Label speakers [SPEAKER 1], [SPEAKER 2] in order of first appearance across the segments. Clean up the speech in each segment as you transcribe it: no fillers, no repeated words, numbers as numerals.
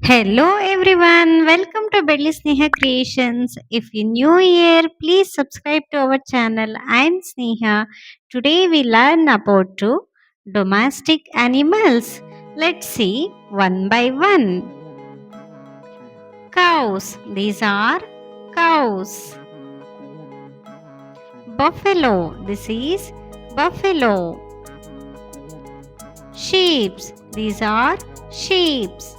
[SPEAKER 1] Hello everyone, welcome to Belly Sneha Creations. If you're new here, please subscribe to our channel. I'm Sneha. Today we learn about two domestic animals. Let's see one by one. Cows. These are cows. Buffalo. This is buffalo. Sheeps. These are sheeps.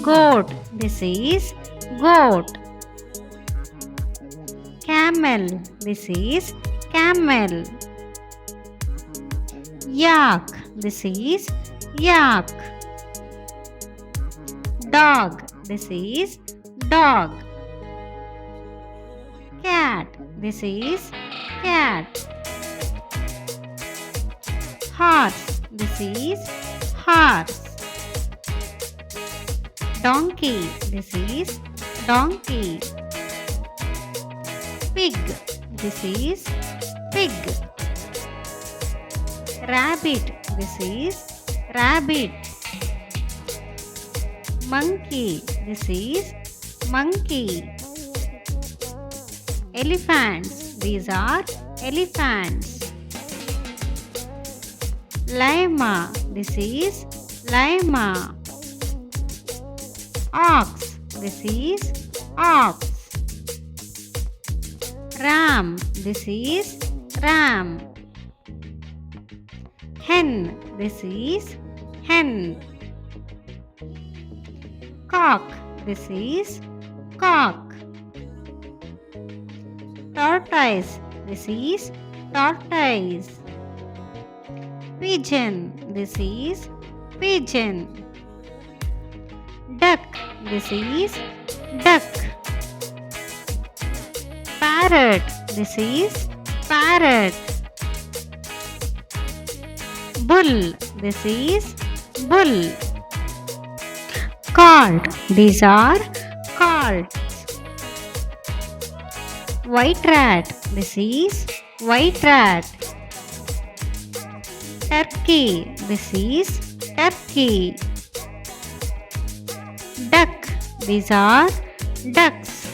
[SPEAKER 1] Goat. This is goat. Camel. This is camel. Yak. This is yak. Dog. This is dog. Cat. This is cat. Horse. This is horse. Donkey. This is donkey. Pig. This is pig. Rabbit. This is rabbit. Monkey. This is monkey. Elephants. These are elephants. Llama. This is llama. Ox. This is ox. Ram. This is ram. Hen. This is hen. Cock. This is cock. Tortoise. This is tortoise. Pigeon. This is pigeon. Duck. This is duck. Parrot. This is parrot. Bull. This is bull. Colt. These are colts. White rat. This is white rat. Turkey. This is turkey. Duck. These are ducks.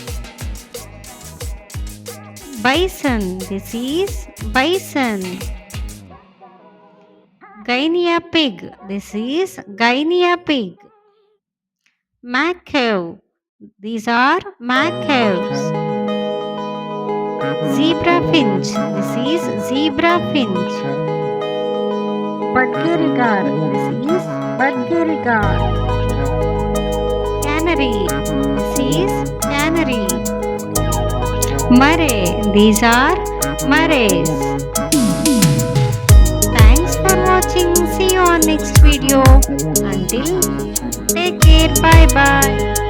[SPEAKER 1] Bison. This is bison. Guinea pig. This is guinea pig. Macaw. These are macaws. Zebra finch. This is zebra finch. Budgerigar. This is budgerigar. Canary. This is canary. Murray. These are murrays. Thanks for watching. See you on next video. Until take care. Bye bye.